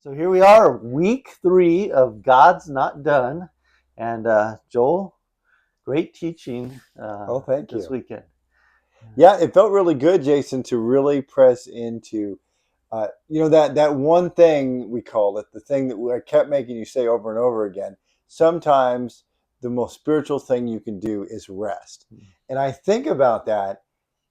So here we are, week 3 of God's Not Done. And Joel, great teaching Thank this you. weekend. Yeah, it felt really good, Jason, to really press into, that one thing we call it, the thing that I kept making you say over and over again. Sometimes the most spiritual thing you can do is rest. And I think about that,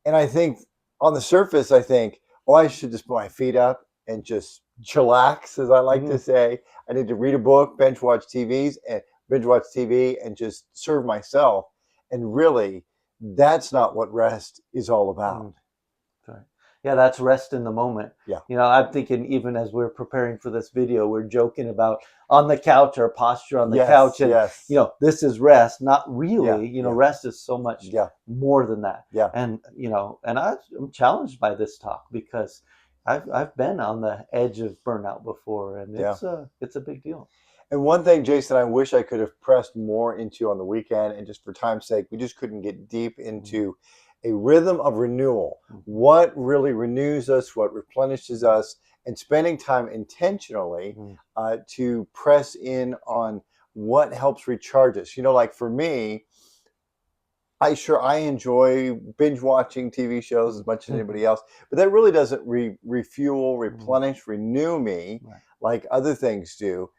and I think on the surface, I think, oh, I should just put my feet up and just chillax, as I like to say. I need to read a book, binge watch TV, and just serve myself. And really, that's not what rest is all about. Right. Yeah, that's rest in the moment. Yeah. I'm thinking even as we're preparing for this video, we're joking about on the couch or posture on the couch. And, Yes. this is rest. Not really. Yeah. Rest is so much more than that. Yeah. And, and I'm challenged by this talk because I've been on the edge of burnout before, and it's a big deal. And one thing, Jason, I wish I could have pressed more into on the weekend, and just for time's sake, we just couldn't get deep into a rhythm of renewal. What really renews us, what replenishes us, and spending time intentionally to press in on what helps recharge us. Like for me, I enjoy binge watching TV shows as much as anybody else, but that really doesn't refuel, replenish, renew me like other things do.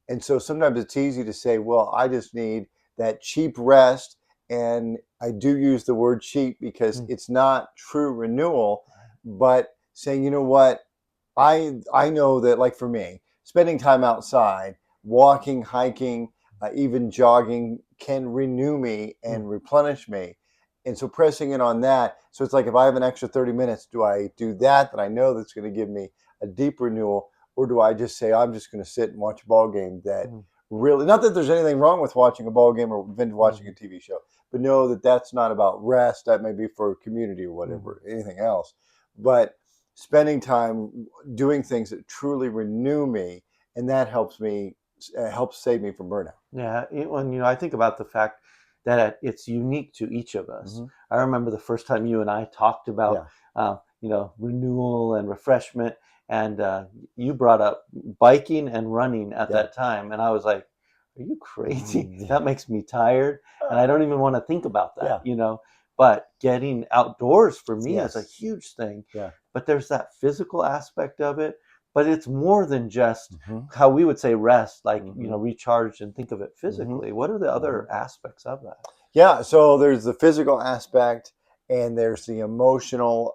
And so sometimes it's easy to say, well, I just need that cheap rest. And I do use the word cheap because it's not true renewal, but saying, you know what, I know that, like for me, spending time outside, walking, hiking, even jogging can renew me and replenish me. And so pressing in on that. So it's like, if I have an extra 30 minutes, do I do that I know that's going to give me a deep renewal? Or do I just say, I'm just going to sit and watch a ball game that really, not that there's anything wrong with watching a ball game or binge watching a TV show, but know that that's not about rest. That may be for community or whatever, anything else. But spending time doing things that truly renew me, and that helps save me from burnout. Yeah, when I think about the fact that it's unique to each of us. I remember the first time you and I talked about renewal and refreshment, and you brought up biking and running at that time, and I was like, "Are you crazy? That makes me tired, and I don't even want to think about that." But getting outdoors for me is a huge thing. Yeah. But there's that physical aspect of it. But it's more than just how we would say rest, like, recharge and think of it physically. What are the other aspects of that? Yeah, so there's the physical aspect and there's the emotional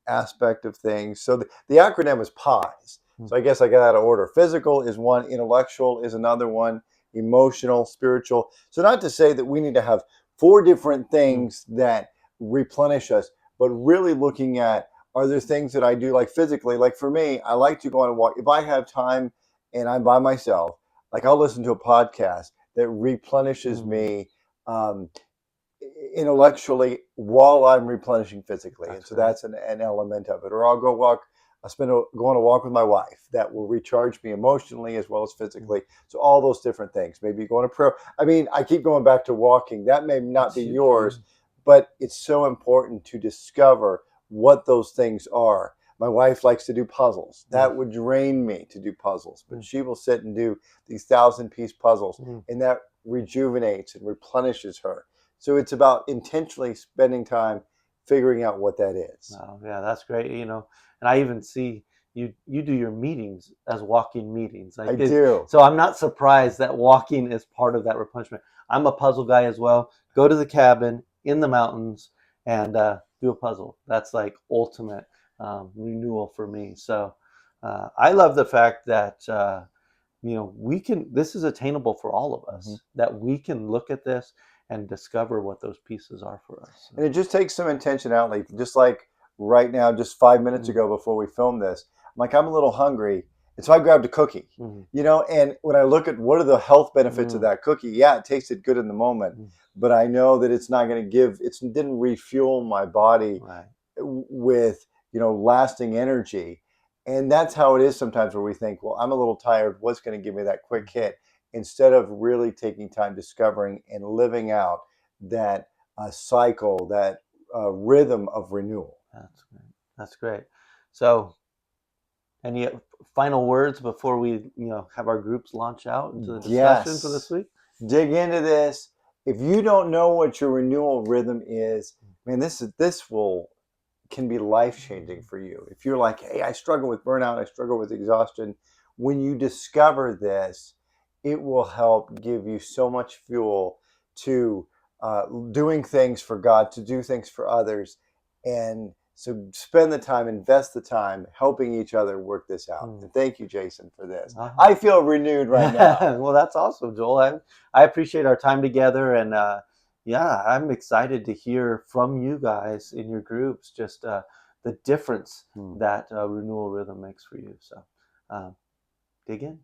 aspect of things. So the acronym is PIES. So I guess I got out of order. Physical is one, intellectual is another one, emotional, spiritual. So not to say that we need to have 4 different things that replenish us, but really looking at, are there things that I do, like physically? Like for me, I like to go on a walk. If I have time and I'm by myself, like I'll listen to a podcast that replenishes me intellectually while I'm replenishing physically. And so that's an element of it. Or I'll go on a walk with my wife that will recharge me emotionally as well as physically. So all those different things. Maybe go on a prayer. I mean, I keep going back to walking. That may not be yours, but it's so important to discover what those things are. My wife likes to do puzzles. That would drain me to do puzzles, but she will sit and do these 1,000-piece puzzles, and that rejuvenates and replenishes her. So it's about intentionally spending time figuring out what that is. Oh, yeah, that's great. And I even see you do your meetings as walking meetings. I do. So I'm not surprised that walking is part of that replenishment. I'm a puzzle guy as well. Go to the cabin in the mountains and do a puzzle. That's like ultimate renewal for me. So I love the fact that this is attainable for all of us, that we can look at this and discover what those pieces are for us. And it just takes some intentionality. Just like right now, just 5 minutes ago before we filmed this, I'm a little hungry. And so I grabbed a cookie, and when I look at what are the health benefits of that cookie, yeah, it tasted good in the moment, but I know that it's not going to it didn't refuel my body with, lasting energy. And that's how it is sometimes, where we think, well, I'm a little tired. What's going to give me that quick hit? Instead of really taking time discovering and living out that cycle, that rhythm of renewal. That's great. So any final words before we have our groups launch out into the discussion for this Yes. week? Dig into this. If you don't know what your renewal rhythm is, man, this can be life-changing for you. If you're like, hey, I struggle with burnout, I struggle with exhaustion, when you discover this, it will help give you so much fuel to doing things for God, to do things for others. And so spend the time, invest the time, helping each other work this out. And thank you, Jason, for this. I feel renewed right now. Well, that's awesome, Joel. I appreciate our time together, and yeah, I'm excited to hear from you guys in your groups just the difference that renewal rhythm makes for you. So dig in.